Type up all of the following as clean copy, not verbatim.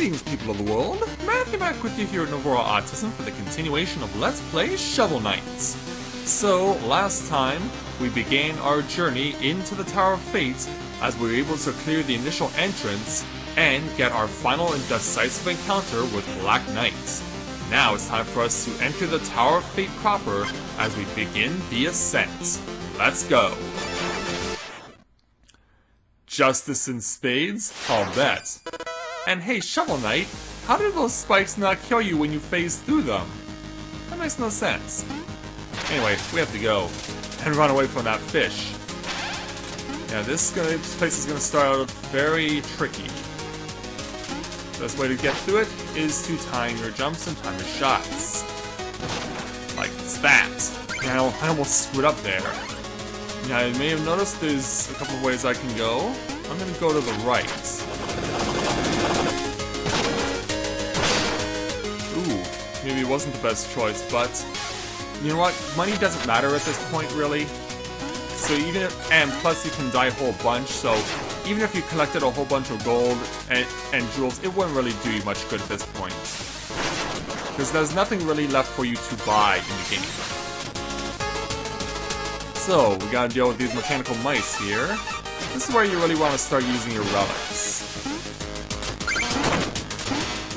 Greetings, people of the world! Matthew back with you here at Novora Autism for the continuation of Let's Play Shovel Knights. So, last time, we began our journey into the Tower of Fate as we were able to clear the initial entrance and get our final and decisive encounter with Black Knight. Now it's time for us to enter the Tower of Fate proper as we begin the ascent. Let's go! Justice in spades? I'll bet. And hey, Shovel Knight, how did those spikes not kill you when you phased through them? That makes no sense. Anyway, we have to go and run away from that fish. Yeah, this place is gonna start out very tricky. Best way to get through it is to time your jumps and time your shots. Like that. Now, I almost screwed up there. Now, you may have noticed there's a couple of ways I can go. I'm gonna go to the right. Ooh, maybe it wasn't the best choice, but you know what? Money doesn't matter at this point, really. So even if, and plus you can die a whole bunch, so even if you collected a whole bunch of gold and jewels, it wouldn't really do you much good at this point. Because there's nothing really left for you to buy in the game. So, we gotta deal with these mechanical mice here. This is where you really want to start using your relics.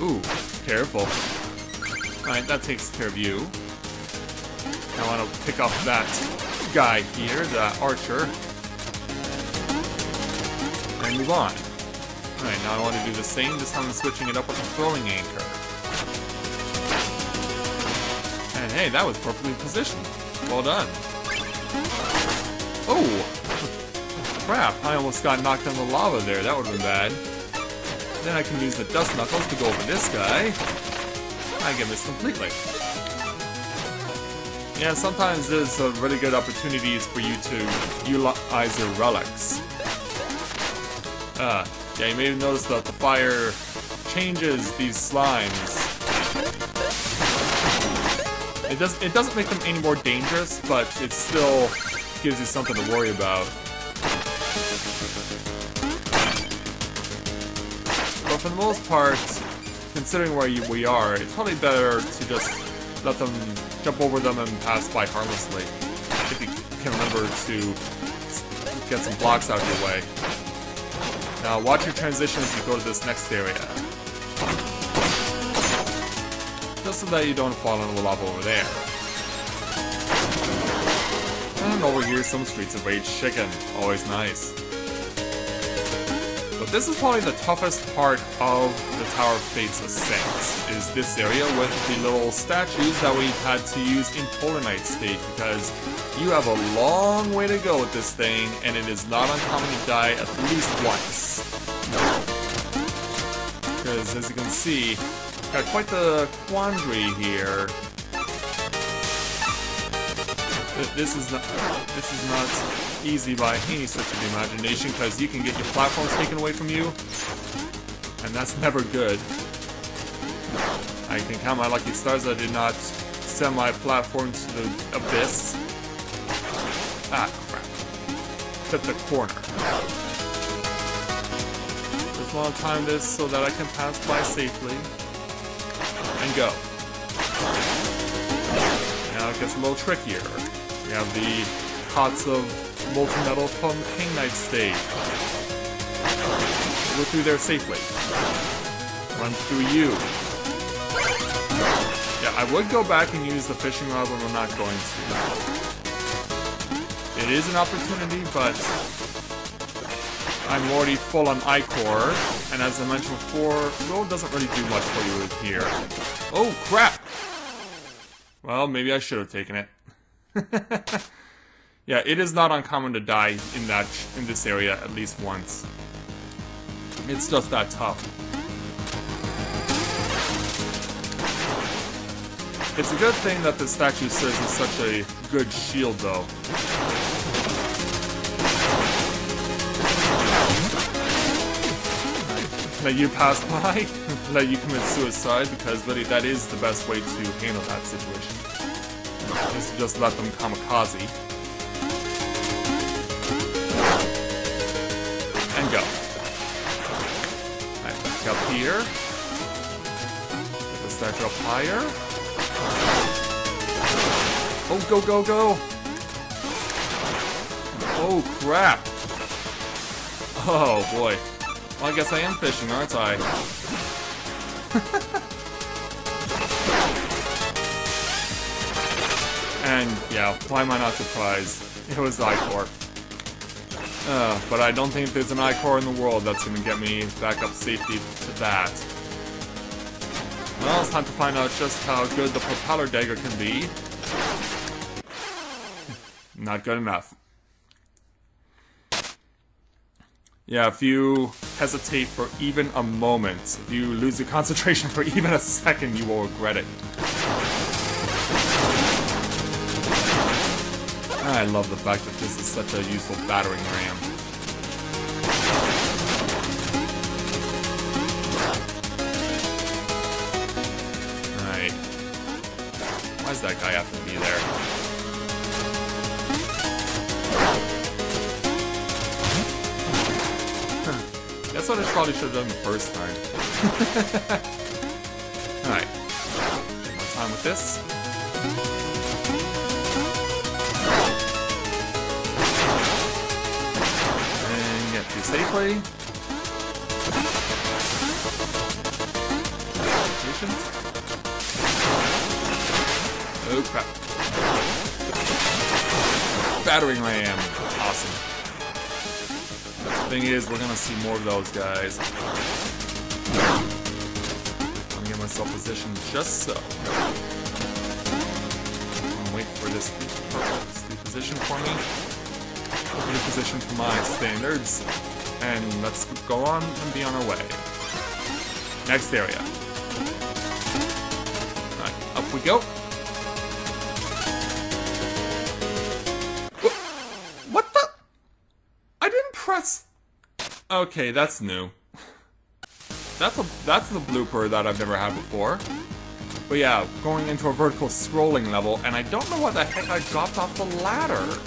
Ooh, careful. Alright, that takes care of you. I want to pick up that guy here, the archer. And move on. Alright, now I want to do the same, this time I'm switching it up with a throwing anchor. And hey, that was perfectly positioned. Well done. Oh! Crap, I almost got knocked in the lava there, that would've been bad. Then I can use the dust knuckles to go over this guy. I get missed completely. Yeah, sometimes there's really good opportunities for you to utilize your relics. Yeah, you may have noticed that the fire changes these slimes. It doesn't make them any more dangerous, but it still gives you something to worry about. But for the most part, considering where we are, it's probably better to just let them jump over them and pass by harmlessly. If you can remember to get some blocks out of your way. Now watch your transition as you go to this next area. Just so that you don't fall into the lava over there. And over here, some Streets of Rage chicken. Always nice. But this is probably the toughest part of the Tower of Fate's ascent, is this area with the little statues that we've had to use in Polar Knight stage, because you have a long way to go with this thing, and it is not uncommon to die at least once. Because as you can see, got quite the quandary here. This is not easy by any stretch of the imagination, because you can get your platforms taken away from you, and that's never good. I can count my lucky stars that I did not send my platform to the abyss. Ah, crap. Hit the corner. Just want to time this so that I can pass by safely. And go. Now it gets a little trickier. We have the pots of molten metal from King Knight stage. Go through there safely. Run through you. Yeah, I would go back and use the fishing rod, but I'm not going to. It is an opportunity, but I'm already full on Ichor, and as I mentioned before, gold doesn't really do much for you here. Oh, crap! Well, maybe I should have taken it. Yeah, it is not uncommon to die in this area at least once. It's just that tough. It's a good thing that the statue serves as such a good shield, though. Let you pass by, let you commit suicide, because really that is the best way to handle that situation. Is to just let them kamikaze. And go. Alright, back up here. Is that up higher? Oh, go, go, go! Oh, crap! Oh, boy. Well, I guess I am fishing, aren't I? And, yeah, why am I not surprised? It was Ichor. But I don't think there's an Ichor in the world that's gonna get me back up safely to that. Well, it's time to find out just how good the propeller dagger can be. Not good enough. Yeah, if you hesitate for even a moment, if you lose your concentration for even a second, you will regret it. I love the fact that this is such a useful battering ram. Alright. Why does that guy have to be there? That's what I probably should have done the first time. Alright. More time with this. And get through safely. Patient. Oh crap. Battering ram. Awesome. Thing is, we're gonna see more of those guys. I'm gonna get myself positioned just so. I'm gonna wait for this to be positioned for me. Be positioned for my standards. And let's go on and be on our way. Next area. Alright, up we go. What the? I didn't press... Okay, that's new. That's the blooper that I've never had before. But yeah, going into a vertical scrolling level, and I don't know what the heck I dropped off the ladder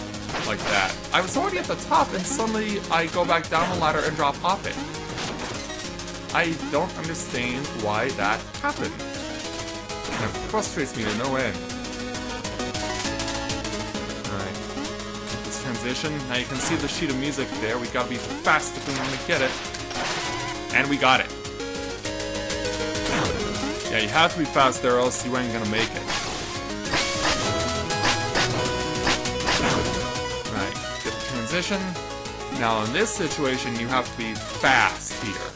like that. I was already at the top, and suddenly I go back down the ladder and drop off it. I don't understand why that happened. And it frustrates me to no end. Transition. Now you can see the sheet of music there. We gotta be fast if we want to get it. And we got it. Yeah, you have to be fast there or else you ain't gonna make it. Right, get the transition. Now in this situation, you have to be fast here.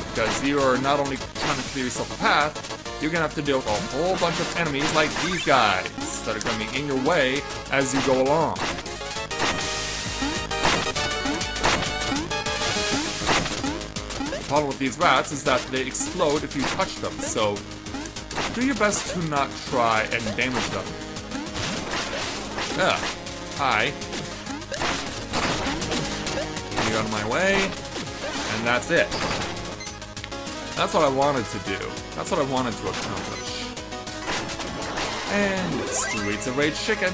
Because you are not only trying to clear yourself a path, you're gonna have to deal with a whole bunch of enemies like these guys that are gonna be in your way as you go along. The problem with these rats is that they explode if you touch them, so do your best to not try and damage them. Hi. Get out of my way, and that's it. That's what I wanted to do. That's what I wanted to accomplish. And Streets of Rage Chicken.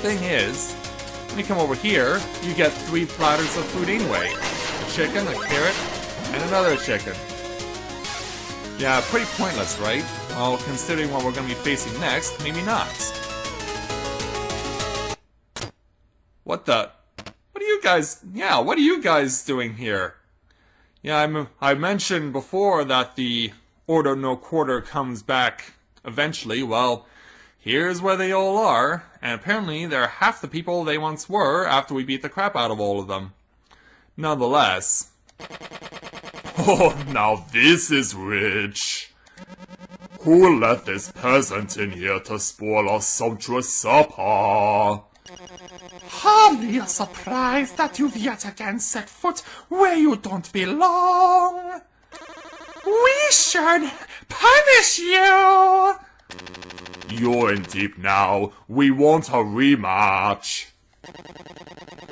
Thing is, when you come over here, you get 3 platters of food anyway. Chicken, a carrot, and another chicken. Yeah, pretty pointless, right? Well, considering what we're going to be facing next, maybe not. What the? What are you guys... Yeah, what are you guys doing here? Yeah, I mentioned before that the Order No Quarter comes back eventually. Well, here's where they all are, and apparently they're half the people they once were after we beat the crap out of all of them. Nonetheless... Oh, now this is rich. Who let this peasant in here to spoil our sumptuous supper? Hardly a surprise that you've yet again set foot where you don't belong. We should punish you. You're in deep now. We want a rematch.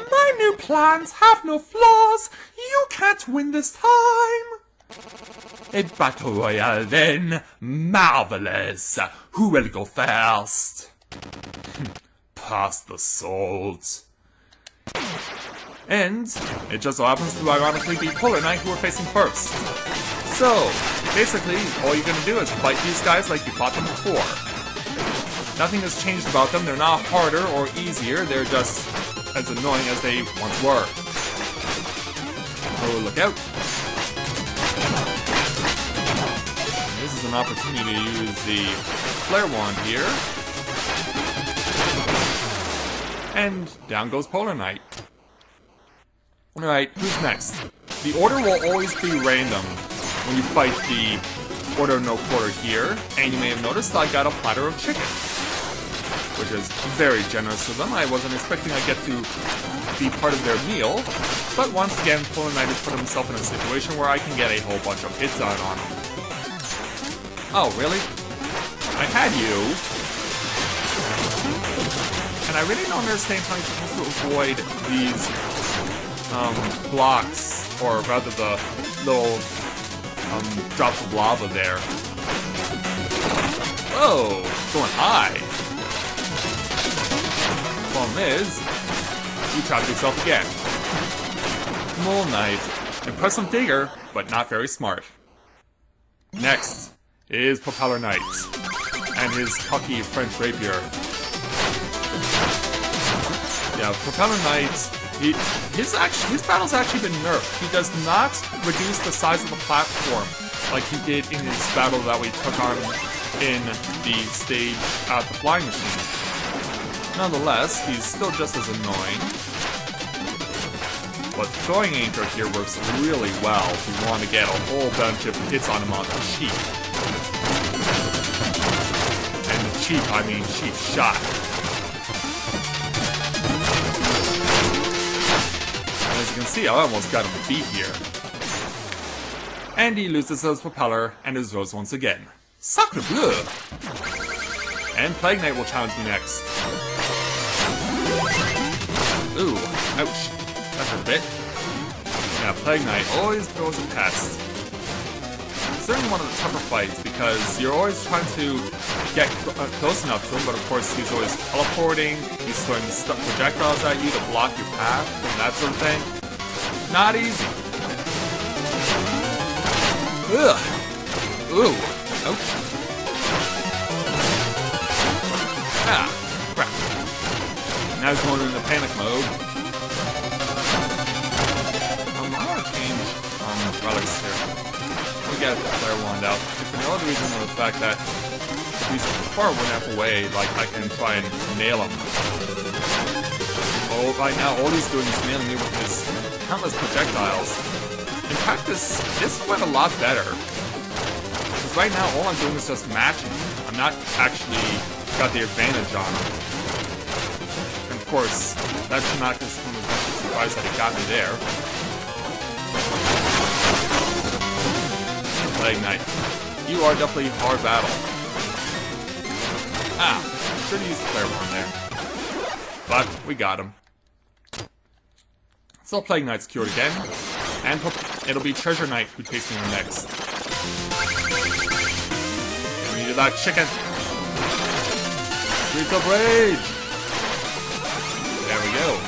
My new plans have no flaws. You can't win this time. A battle royale then. Marvelous. Who will go first? Pass the salt. And it just so happens to ironically be Polar Knight who we're facing first. So, Basically, all you're gonna do is fight these guys like you fought them before. Nothing has changed about them. They're not harder or easier. They're just as annoying as they once were. Oh, look out. This is an opportunity to use the flare wand here. And down goes Polar Knight. Alright, who's next? The order will always be random when you fight the Order No Quarter here. And you may have noticed I got a platter of chicken, which is very generous of them. I wasn't expecting I'd get to be part of their meal. But once again, Polar Knight has put himself in a situation where I can get a whole bunch of hits on him. Oh, really? I had you. And I really don't understand how you're supposed to avoid these blocks, or rather the little drops of lava there. Whoa, going high. Problem is, you trapped yourself again. Mole Knight. Impressive digger, but not very smart. Next is Propeller Knight and his cocky French rapier. Yeah, Propeller Knight, his battle's actually been nerfed. He does not reduce the size of the platform like he did in his battle that we took on in the stage at the flying machine. Nonetheless, he's still just as annoying. But throwing anchor here works really well if you want to get a whole bunch of hits on him on the cheap. And the cheap, I mean cheap shot. As you can see, I almost got him beat here. And he loses his propeller and his rose once again. Sacre bleu! And Plague Knight will challenge me next. Ooh, ouch. That hurt a bit. Yeah, Plague Knight always throws a pest. It's certainly one of the tougher fights because you're always trying to get close enough to him, but of course he's always teleporting, he's throwing projectiles at you to block your path, and that sort of thing. Not easy. Ugh. Ooh. Ouch. Ah, crap. Now he's going into panic mode. I want to change relics here. Let me get the flare wand out. For no other reason than the fact that he's far enough away, like I can try and nail him. Oh, right now all he's doing is nailing me with his countless projectiles. In practice, this went a lot better. Because right now all I'm doing is just matching. I'm not actually got the advantage on him. And of course, that should not just come as much of a surprise that he got me there. Plague Knight, you are definitely hard battle. Ah, should have used the flare one there. But we got him. So Plague Knight's cured again, and it'll be Treasure Knight who takes me on next. Give me that chicken! Streets of Rage! There we go.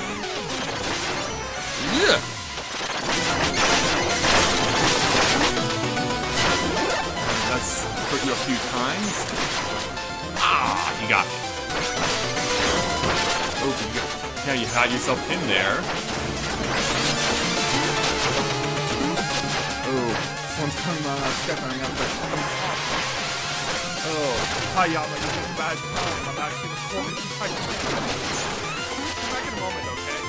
Yeah! Let's hurt you a few times. Ah, you got me. Oh, yeah, you had yourself in there. Oh, someone's coming on stepping up there. Oh, hi, y'all. You're having a bad time. I'm actually recording. Come back in a moment, okay?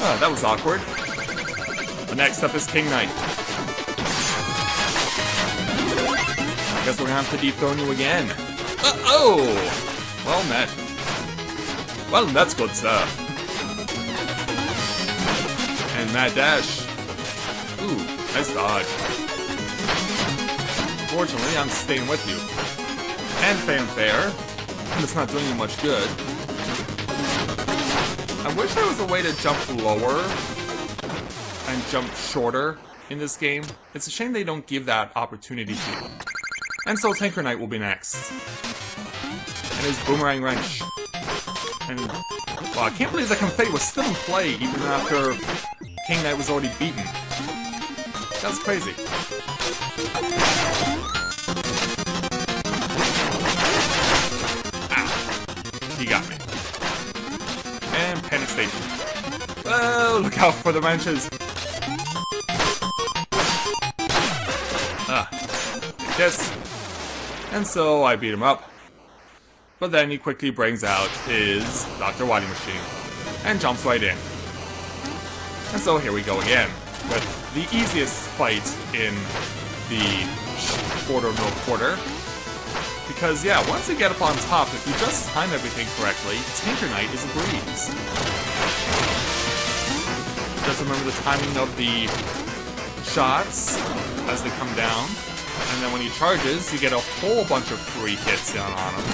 Oh, that was awkward. The next up is King Knight. I guess we're gonna have to dethrone you again. Uh-oh! Well met. Well, that's good stuff. And Mad Dash. Ooh, nice dodge. Fortunately, I'm staying with you. And Fanfare. And it's not doing you much good. I wish there was a way to jump lower and jump shorter in this game. It's a shame they don't give that opportunity to you. And so Tinker Knight will be next. And his Boomerang Wrench. And Wow, I can't believe the confetti was still in play even after King Knight was already beaten. That's crazy. Ah, he got me. And Panic Station. Oh, look out for the wrenches. Like this. And so I beat him up. But then he quickly brings out his Dr. Wily machine and jumps right in. And so here we go again with the easiest fight in the Order of No Quarter. Because yeah, once you get up on top, if you just time everything correctly, Tinker Knight is a breeze. Just remember the timing of the shots as they come down. And then when he charges, you get a whole bunch of free hits down on him.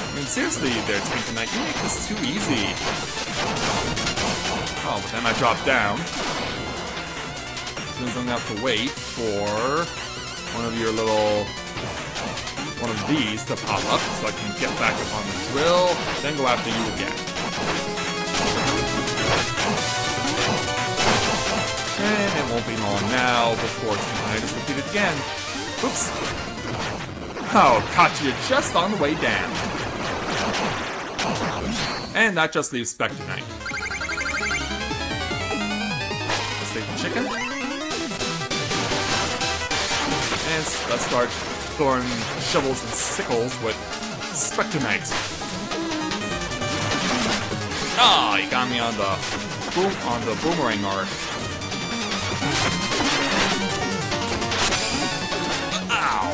I mean, seriously there, Tinker Knight, you make this too easy. Oh, but then I drop down. Means I'm gonna have to wait for one of these to pop up so I can get back up on the drill, then go after you again. And it won't be long now before Tinker Knight is defeated again. Oops. Oh, caught you just on the way down. And that just leaves Spectre Knight. Let's take the chicken. And let's start throwing shovels and sickles with Spectre Knight. Ah, he got me on the boomerang arc. Ow!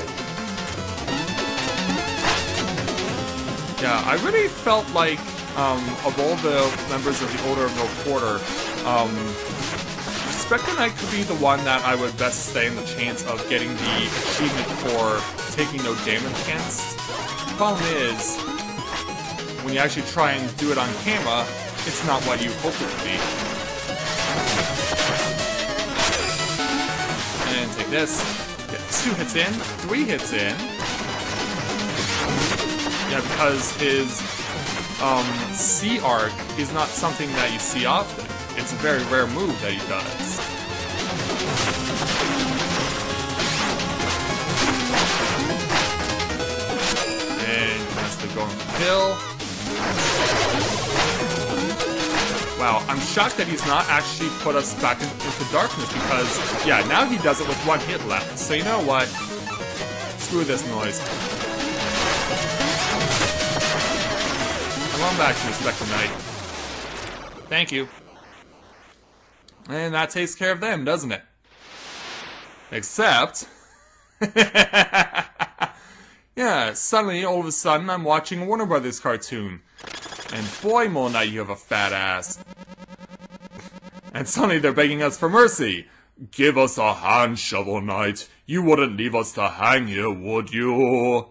Yeah, I really felt like of all the members of the Order of No Quarter, Spectre Knight could be the one that I would best stand the chance of getting the achievement for taking no damage against. The problem is, when you actually try and do it on camera, it's not what you hoped it to be. And take this. Get 2 hits in, 3 hits in. Yeah, because his C arc is not something that you see often. It's a very rare move that he does. And that's the going kill. Wow, I'm shocked that he's not actually put us back into darkness because, yeah, now he does it with 1 hit left. So you know what? Screw this noise. Come on back to Spectre Knight. Thank you. And that takes care of them, doesn't it? Except... yeah, suddenly, all of a sudden, I'm watching a Warner Brothers cartoon. And boy, Moon Knight, you have a fat ass. And suddenly they're begging us for mercy. Give us a hand, Shovel Knight. You wouldn't leave us to hang here, would you?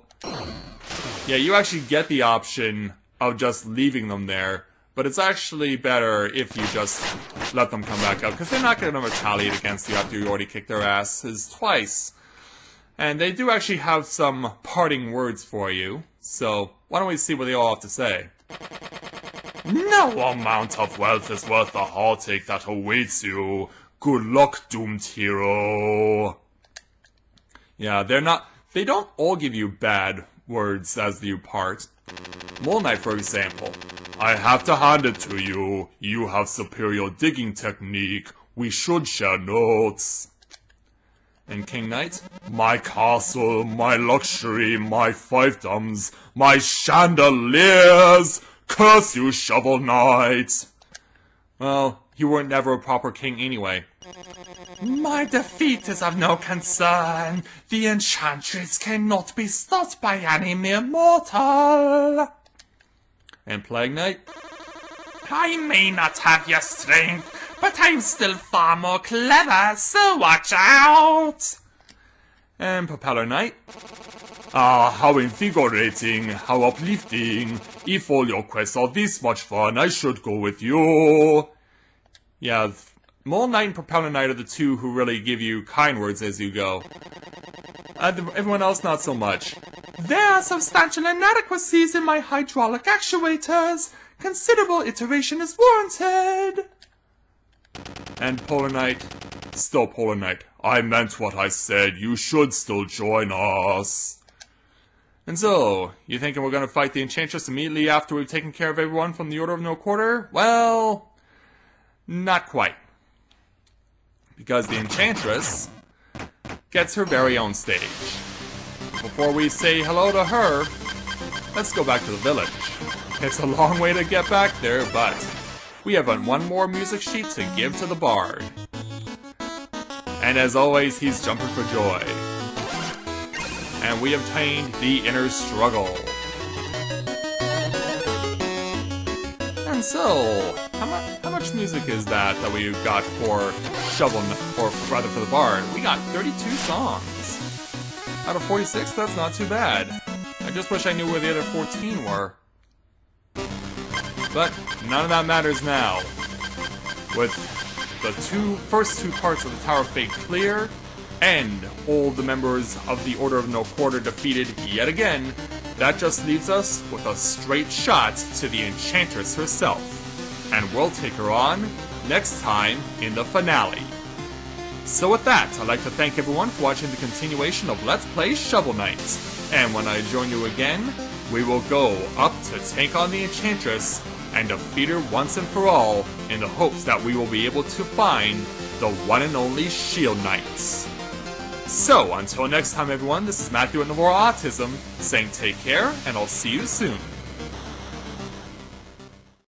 Yeah, you actually get the option of just leaving them there. But it's actually better if you just let them come back up, because they're not going to retaliate against you after you already kicked their asses twice. And they do actually have some parting words for you, so why don't we see what they all have to say. No amount of wealth is worth the heartache that awaits you. Good luck, doomed hero. Yeah, they don't all give you bad words as you part. Mole Knight, for example. I have to hand it to you. You have superior digging technique. We should share notes. And King Knight? My castle, my luxury, my fiefdoms, my chandeliers! Curse you, Shovel Knight! Well, you were never a proper king anyway. My defeat is of no concern. The Enchantress cannot be stopped by any mere mortal. And Plague Knight? I may not have your strength, but I'm still far more clever, so watch out! And Propeller Knight? Ah, how invigorating, how uplifting. If all your quests are this much fun, I should go with you. Yeah, Mole Knight and Propeller Knight are the two who really give you kind words as you go. Everyone else, not so much. There are substantial inadequacies in my hydraulic actuators. considerable iteration is warranted. And Polar Knight, still Polar Knight, I meant what I said, you should still join us. And so, you thinking we're gonna fight the Enchantress immediately after we've taken care of everyone from the Order of No Quarter? Well, not quite. Because the Enchantress gets her very own stage. Before we say hello to her, let's go back to the village. It's a long way to get back there, but we have one more music sheet to give to the Bard. And as always, he's jumping for joy. And we obtained the Inner Struggle. And so, how much music is that we've got for Shovel, or rather for the Bard? We got 32 songs. Out of 46, that's not too bad. I just wish I knew where the other 14 were. But none of that matters now. With the first two parts of the Tower of Fate clear, and all the members of the Order of No Quarter defeated yet again, that just leaves us with a straight shot to the Enchantress herself. And we'll take her on next time in the finale. So with that, I'd like to thank everyone for watching the continuation of Let's Play Shovel Knight. And when I join you again, we will go up to take on the Enchantress and defeat her once and for all in the hopes that we will be able to find the one and only Shield Knights. So, until next time everyone, this is Matthew at Navora Autism, saying take care, and I'll see you soon.